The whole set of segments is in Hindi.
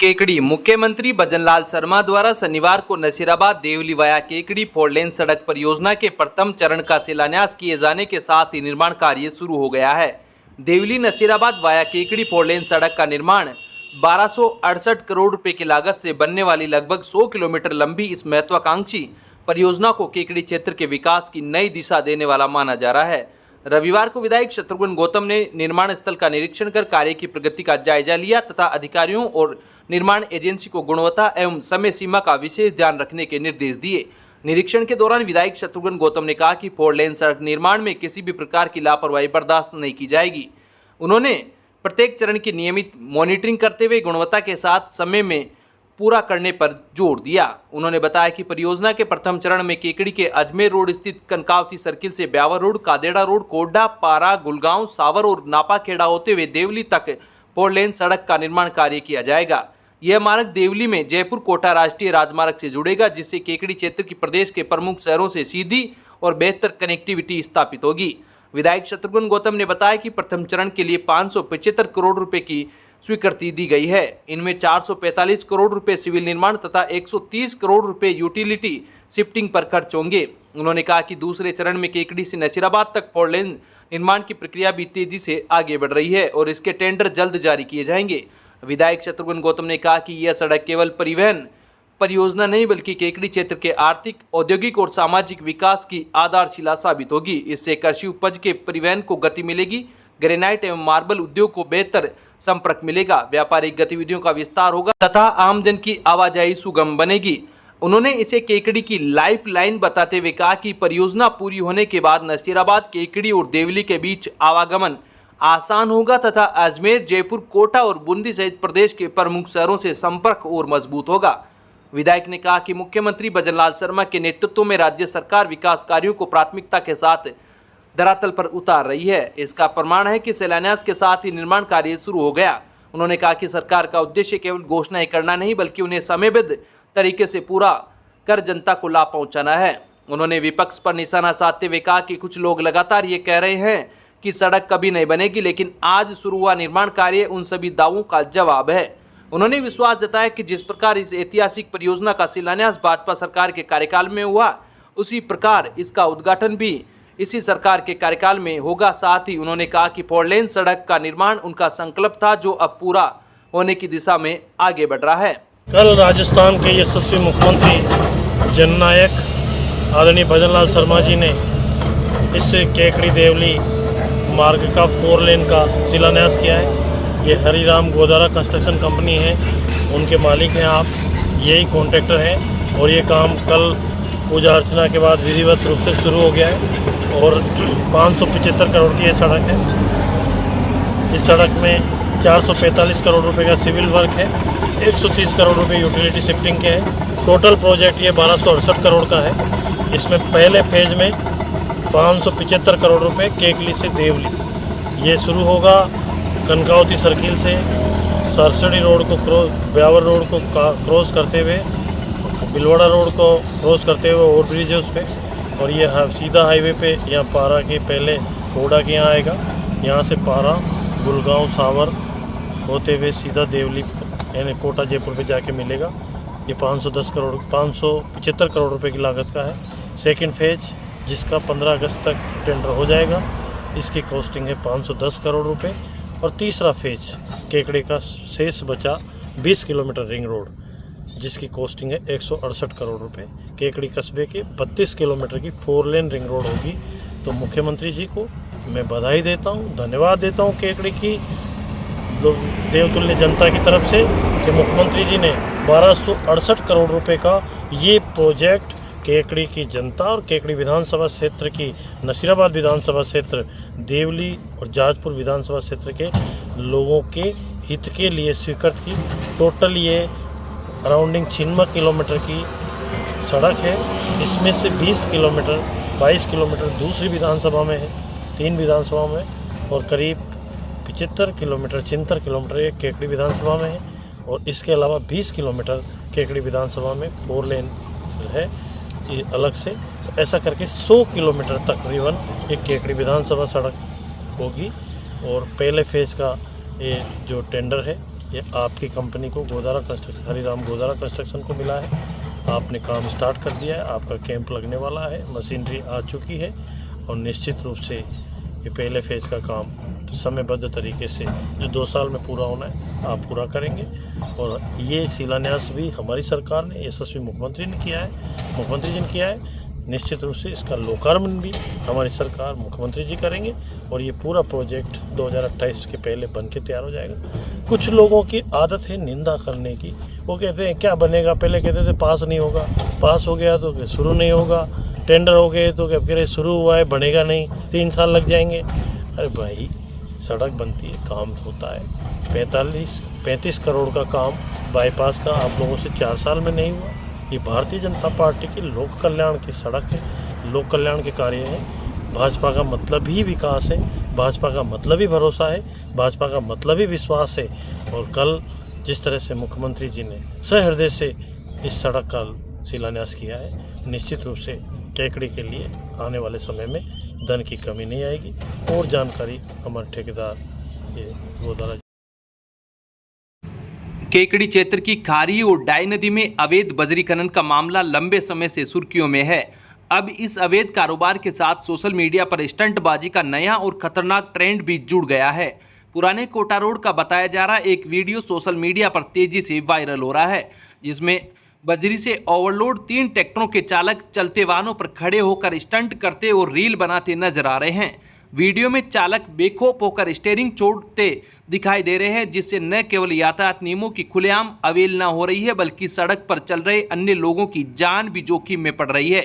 केकड़ी। मुख्यमंत्री भजनलाल शर्मा द्वारा शनिवार को नसीराबाद देवली वाया केकड़ी 4 लेन सड़क परियोजना के प्रथम चरण का शिलान्यास किए जाने के साथ ही निर्माण कार्य शुरू हो गया है। देवली नसीराबाद वाया केकड़ी 4 लेन सड़क का निर्माण 1268 करोड़ रुपए की लागत से बनने वाली लगभग 100 किलोमीटर लंबी इस महत्वाकांक्षी परियोजना को केकड़ी क्षेत्र के विकास की नई दिशा देने वाला माना जा रहा है। रविवार को विधायक शत्रुघ्न गौतम ने निर्माण स्थल का निरीक्षण कर कार्य की प्रगति का जायजा लिया तथा अधिकारियों और निर्माण एजेंसी को गुणवत्ता एवं समय सीमा का विशेष ध्यान रखने के निर्देश दिए। निरीक्षण के दौरान विधायक शत्रुघ्न गौतम ने कहा कि 4 लेन सड़क निर्माण में किसी भी प्रकार की लापरवाही बर्दाश्त नहीं की जाएगी। उन्होंने प्रत्येक चरण की नियमित मॉनिटरिंग करते हुए गुणवत्ता के साथ समय में पूरा करने पर जोर दिया। उन्होंने बताया कि परियोजना के प्रथम चरण में केकड़ी के अजमेर रोड स्थित कनकावती सर्किल से ब्यावर रोड, कादेड़ा रोड, कोडा, पारा, गुलगांव, सावर और नापाखेड़ा होते हुए देवली तक 4 लेन सड़क का निर्माण कार्य किया जाएगा। यह मार्ग देवली में जयपुर कोटा राष्ट्रीय राजमार्ग से जुड़ेगा, जिससे केकड़ी क्षेत्र की प्रदेश के प्रमुख शहरों से सीधी और बेहतर कनेक्टिविटी स्थापित होगी। विधायक शत्रुघ्न गौतम ने बताया कि प्रथम चरण के लिए 575 करोड़ रुपए की स्वीकृति दी गई है। इनमें 445 करोड़ रुपए सिविल निर्माण तथा 130 करोड़ रुपए यूटिलिटी शिफ्टिंग पर खर्च होंगे। उन्होंने कहा कि दूसरे चरण में केकड़ी से नसीराबाद तक 4 लेन निर्माण की प्रक्रिया भी तेजी से आगे बढ़ रही है और इसके टेंडर जल्द जारी किए जाएंगे। विधायक शत्रुघ्न गौतम ने कहा कि यह सड़क केवल परिवहन परियोजना नहीं बल्कि केकड़ी क्षेत्र के आर्थिक, औद्योगिक और सामाजिक विकास की आधारशिला साबित होगी। इससे कृषि उपज के परिवहन को गति मिलेगी, ग्रेनाइट एवं मार्बल उद्योग को बेहतर संपर्क मिलेगा, व्यापारिक गतिविधियों का विस्तार होगा तथा आमजन की आवाजाही सुगम बनेगी। उन्होंने इसे केकड़ी की लाइफ लाइन बताते हुए कहा कि परियोजना पूरी होने के बाद नसीराबाद, केकड़ी और देवली के बीच आवागमन आसान होगा तथा अजमेर, जयपुर, कोटा और बूंदी सहित प्रदेश के प्रमुख शहरों से संपर्क और मजबूत होगा। विधायक ने कहा कि मुख्यमंत्री भजनलाल शर्मा के नेतृत्व में राज्य सरकार विकास कार्यों को प्राथमिकता के साथ धरातल पर उतार रही है। इसका प्रमाण है कि शिलान्यास के साथ ही निर्माण कार्य शुरू हो गया। उन्होंने कहा कि सरकार का उद्देश्य केवल घोषणाएं करना नहीं बल्कि उन्हें समयबद्ध तरीके से पूरा कर जनता को लाभ पहुंचाना है। उन्होंने विपक्ष पर निशाना साधते हुए कहा कि कुछ लोग लगातार ये कह रहे हैं कि सड़क कभी नहीं बनेगी, लेकिन आज शुरू हुआ निर्माण कार्य उन सभी दावों का जवाब है। उन्होंने विश्वास जताया कि जिस प्रकार इस ऐतिहासिक परियोजना का शिलान्यास भाजपा सरकार के कार्यकाल में हुआ, उसी प्रकार इसका उद्घाटन भी इसी सरकार के कार्यकाल में होगा। साथ ही उन्होंने कहा कि 4 लेन सड़क का निर्माण उनका संकल्प था जो अब पूरा होने की दिशा में आगे बढ़ रहा है। कल राजस्थान के यशस्वी मुख्यमंत्री जननायक आदरणीय भजनलाल शर्मा जी ने इस केकड़ी देवली मार्ग का 4 लेन का शिलान्यास किया है। ये हरिराम गोदारा कंस्ट्रक्शन कंपनी है, उनके मालिक हैं आप, यही कॉन्ट्रैक्टर हैं और ये काम कल पूजा अर्चना के बाद विधिवत रूप से शुरू हो गया है और 575 करोड़ की ये सड़क है। इस सड़क में 445 करोड़ रुपए का सिविल वर्क है, 130 करोड़ रुपए यूटिलिटी शिफ्टिंग के हैं। टोटल प्रोजेक्ट ये 1268 करोड़ का है। इसमें पहले फेज में 575 करोड़ रुपए केकली से देवली ये शुरू होगा। कनकावती सर्किल से सरसड़ी रोड को ब्यावर रोड को क्रॉस करते हुए बिलवाड़ा रोड को क्रॉस करते हुए ओवरब्रिज है उस पर और ये सीधा हाईवे पे यहाँ पारा के पहले कोडा के यहाँ आएगा, यहाँ से पारा, गुलगांव, सावर होते हुए सीधा देवली यानी कोटा जयपुर पे जाके मिलेगा। ये 575 करोड़ रुपए की लागत का है। सेकंड फेज जिसका 15 अगस्त तक टेंडर हो जाएगा, इसकी कॉस्टिंग है 510 करोड़ रुपए। और तीसरा फेज केकड़े का शेष बचा 20 किलोमीटर रिंग रोड जिसकी कॉस्टिंग है 168 करोड़ रुपए। केकड़ी कस्बे के 32 किलोमीटर की 4 लेन रिंग रोड होगी। तो मुख्यमंत्री जी को मैं बधाई देता हूँ, धन्यवाद देता हूँ केकड़ी की देवतुल्य जनता की तरफ से कि मुख्यमंत्री जी ने 1268 करोड़ रुपए का ये प्रोजेक्ट केकड़ी की जनता और केकड़ी विधानसभा क्षेत्र की नसीराबाद विधानसभा क्षेत्र, देवली और जाजपुर विधानसभा क्षेत्र के लोगों के हित के लिए स्वीकृत की। टोटल ये अराउंडिंग 96 किलोमीटर की सड़क है। इसमें से 20 किलोमीटर 22 किलोमीटर दूसरी विधानसभा में है, 3 विधानसभा में, और करीब 75 किलोमीटर 76 किलोमीटर ये केकड़ी विधानसभा में है और इसके अलावा 20 किलोमीटर केकड़ी विधानसभा में 4 लेन है ये अलग से। तो ऐसा करके 100 किलोमीटर तकरीबन ये केकड़ी विधानसभा सड़क होगी और पहले फेज़ का ये जो टेंडर है ये आपकी कंपनी को गोदारा कंस्ट्रक्शन, हरिराम गोदारा कंस्ट्रक्शन को मिला है। आपने काम स्टार्ट कर दिया है, आपका कैंप लगने वाला है, मशीनरी आ चुकी है और निश्चित रूप से ये पहले फेज़ का काम समयबद्ध तरीके से जो 2 साल में पूरा होना है आप पूरा करेंगे। और ये शिलान्यास भी हमारी सरकार ने, यशस्वी मुख्यमंत्री ने किया है, मुख्यमंत्री जी ने किया है। निश्चित रूप से इसका लोकार्पण भी हमारी सरकार, मुख्यमंत्री जी करेंगे और ये पूरा प्रोजेक्ट 2028 के पहले बन के तैयार हो जाएगा। कुछ लोगों की आदत है निंदा करने की। वो कहते हैं क्या बनेगा, पहले कहते थे पास नहीं होगा, पास हो गया तो शुरू नहीं होगा, टेंडर हो गए तो क्या कह रहे शुरू हुआ है बनेगा नहीं, 3 साल लग जाएंगे। अरे भाई सड़क बनती है, काम होता है। 35 करोड़ का काम बाईपास का आप लोगों से 4 साल में नहीं हुआ। ये भारतीय जनता पार्टी की लोक कल्याण की सड़क है, लोक कल्याण के कार्य है। भाजपा का मतलब ही विकास है, भाजपा का मतलब ही भरोसा है, भाजपा का मतलब ही विश्वास है। और कल जिस तरह से मुख्यमंत्री जी ने सहृदय से इस सड़क का शिलान्यास किया है, निश्चित रूप से केकड़ी के लिए आने वाले समय में धन की कमी नहीं आएगी। और जानकारी हमारे ठेकेदार ये गोदारा केकड़ी क्षेत्र की खारी और डाई नदी में अवैध बजरी खनन का मामला लंबे समय से सुर्खियों में है। अब इस अवैध कारोबार के साथ सोशल मीडिया पर स्टंटबाजी का नया और खतरनाक ट्रेंड भी जुड़ गया है। पुराने कोटा रोड का बताया जा रहा एक वीडियो सोशल मीडिया पर तेजी से वायरल हो रहा है, जिसमें बजरी से ओवरलोड 3 ट्रैक्टरों के चालक चलते वाहनों पर खड़े होकर स्टंट करते और रील बनाते नजर आ रहे हैं। वीडियो में चालक बेखौफ होकर स्टीयरिंग छोड़ते दिखाई दे रहे हैं, जिससे न केवल यातायात नियमों की खुलेआम अवहेलना हो रही है, बल्कि सड़क पर चल रहे अन्य लोगों की जान भी जोखिम में पड़ रही है।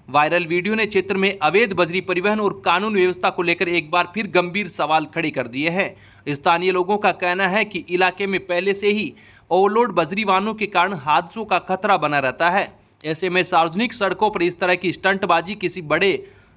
वायरल वीडियो ने क्षेत्र में अवैध बजरी परिवहन और कानून व्यवस्था को लेकर एक बार फिर गंभीर सवाल खड़े कर दिए हैं। स्थानीय लोगों का कहना है कि इलाके में पहले से ही ओवरलोड बजरी वाहनों के कारण हादसों का खतरा बना रहता है। ऐसे में सार्वजनिक सड़कों पर इस तरह की स्टंटबाजी किसी बड़े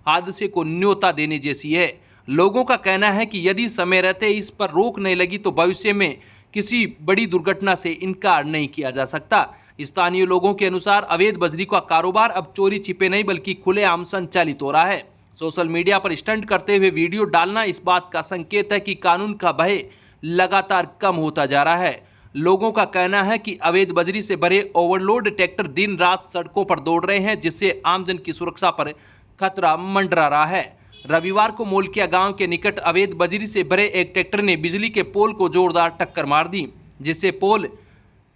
हादसे को न्योता देने जैसी है। लोगों का कहना है कि यदि समय रहते इस पर रोक नहीं लगी तो भविष्य में किसी बड़ी दुर्घटना से इनकार नहीं किया जा सकता। स्थानीय लोगों के अनुसार अवैध बजरी का कारोबार अब चोरी छिपे नहीं बल्कि खुलेआम संचालित हो रहा है। सोशल मीडिया पर स्टंट करते हुए वीडियो डालना इस बात का संकेत है कि कानून का भय लगातार कम होता जा रहा है। लोगों का कहना है कि अवैध बजरी से भरे ओवरलोड ट्रैक्टर दिन रात सड़कों पर दौड़ रहे हैं, जिससे आमजन की सुरक्षा पर खतरा मंडरा रहा है। रविवार को मोलकिया गांव के निकट अवैध बजरी से भरे एक ट्रैक्टर ने बिजली के पोल को जोरदार टक्कर मार दी, जिससे पोल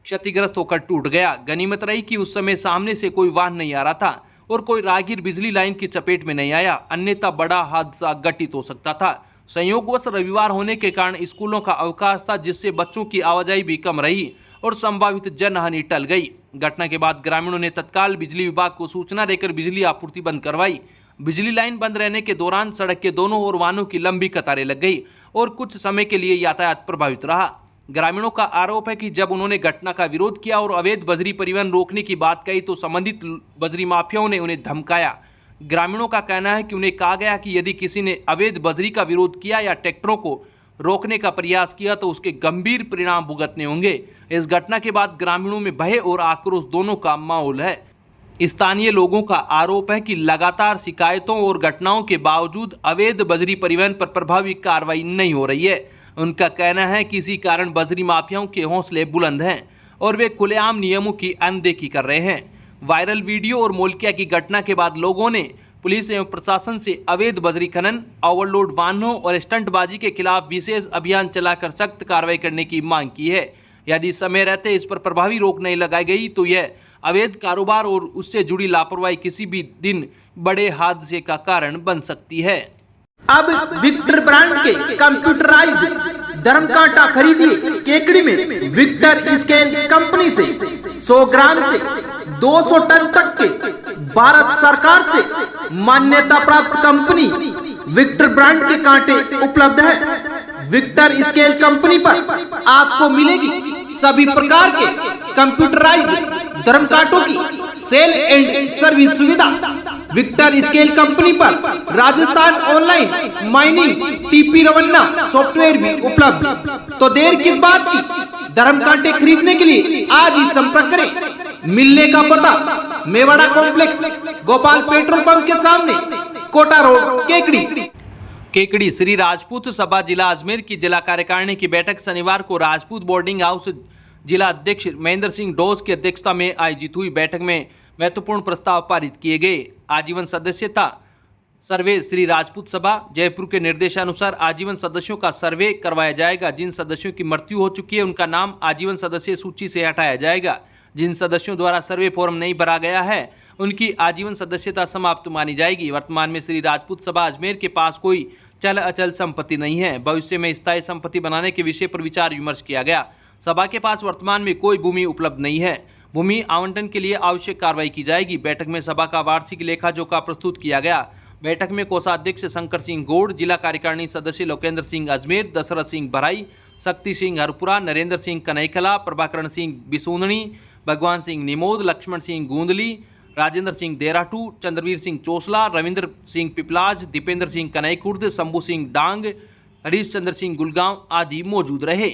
क्षतिग्रस्त होकर टूट गया। गनीमत रही कि उस समय सामने से कोई वाहन नहीं आ रहा था और कोई राहगीर बिजली लाइन की चपेट में नहीं आया, अन्यथा बड़ा हादसा घटित हो सकता था। संयोगवश रविवार होने के कारण स्कूलों का अवकाश था, जिससे बच्चों की आवाजाही भी कम रही और संभावित जनहानि टल गई। घटना के बाद ग्रामीणों ने तत्काल बिजली विभाग को सूचना देकर बिजली आपूर्ति बंद करवाई। बिजली लाइन बंद रहने के दौरान सड़क के दोनों ओर वाहनों की लंबी कतारें लग गई और कुछ समय के लिए यातायात प्रभावित रहा। ग्रामीणों का आरोप है कि जब उन्होंने घटना का विरोध किया और अवैध बजरी परिवहन रोकने की बात कही तो संबंधित बजरी माफियाओं ने उन्हें धमकाया। ग्रामीणों का कहना है कि उन्हें कहा गया कि यदि किसी ने अवैध बजरी का विरोध किया या ट्रैक्टरों को रोकने का प्रयास किया तो उसके गंभीर परिणाम भुगतने होंगे। इस घटना के बाद ग्रामीणों में भय और आक्रोश दोनों का माहौल है। स्थानीय लोगों का आरोप है कि लगातार शिकायतों और घटनाओं के बावजूद अवैध बजरी परिवहन पर प्रभावी कार्रवाई नहीं हो रही है। उनका कहना है कि इसी कारण बजरी माफियाओं के हौसले बुलंद हैं और वे खुलेआम नियमों की अनदेखी कर रहे हैं। वायरल वीडियो और मोलकिया की घटना के बाद लोगों ने पुलिस एवं प्रशासन से अवैध बजरी खनन, ओवरलोड वाहनों और स्टंटबाजी के खिलाफ विशेष अभियान चलाकर सख्त कार्रवाई करने की मांग की है। यदि समय रहते इस पर प्रभावी रोक नहीं लगाई गई तो यह अवैध कारोबार और उससे जुड़ी लापरवाही किसी भी दिन बड़े हादसे का कारण बन सकती है। अब विक्टर ब्रांड के कंप्यूटराइज्ड धर्म कांटा खरीदिए केकड़ी में विक्टर स्केल कंपनी से 100 ग्राम से 200 टन तक के भारत सरकार से मान्यता प्राप्त कंपनी विक्टर ब्रांड के कांटे उपलब्ध है। विक्टर स्केल कंपनी पर आपको मिलेगी सभी प्रकार के कंप्यूटराइज्ड धर्म कांटों की सेल एंड सर्विस सुविधा। विक्टर स्केल कंपनी पर Rajasthan online mining TP Revanna software भी उपलब्ध। तो देर किस बात की, धर्म कांटे खरीदने के लिए आज ही संपर्क करें। मिलने का पता Mewada complex, Gopal petrol pump के सामने, कोटा रोड, केकड़ी। केकड़ी श्री राजपूत सभा जिला अजमेर की जिला कार्यकारिणी की बैठक शनिवार को राजपूत बोर्डिंग हाउस जिला अध्यक्ष महेंद्र सिंह डोस की अध्यक्षता में आयोजित हुई। बैठक में महत्वपूर्ण प्रस्ताव पारित किए गए। आजीवन सदस्यता सर्वे श्री राजपूत सभा जयपुर के निर्देशानुसार आजीवन सदस्यों का सर्वे करवाया जाएगा। जिन सदस्यों की मृत्यु हो चुकी है उनका नाम आजीवन सदस्य सूची से हटाया जाएगा। जिन सदस्यों द्वारा सर्वे फॉर्म नहीं भरा गया है उनकी आजीवन सदस्यता समाप्त मानी जाएगी। वर्तमान में श्री राजपूत सभा अजमेर के पास कोई चल अचल संपत्ति नहीं है। भविष्य में स्थायी संपत्ति बनाने के विषय पर विचार विमर्श किया गया। सभा के पास वर्तमान में कोई भूमि उपलब्ध नहीं है। भूमि आवंटन के लिए आवश्यक कार्रवाई की जाएगी। बैठक में सभा का वार्षिक लेखा जोखा प्रस्तुत किया गया। बैठक में कोषाध्यक्ष शंकर सिंह गौड़, जिला कार्यकारिणी सदस्य लोकेंद्र सिंह अजमेर, दशरथ सिंह भराई, शक्ति सिंह हरपुरा, नरेंद्र सिंह कनैकला, प्रभाकरण सिंह बिसोनणी, भगवान सिंह निमोद, लक्ष्मण सिंह गोंदली, राजेंद्र सिंह देराटू, चंद्रवीर सिंह चोसला, रविंद्र सिंह पिपलाज, दीपेंद्र सिंह कनैकुर्द, शंभू सिंह डांग, हरीश चंद्र सिंह गुलगांव आदि मौजूद रहे।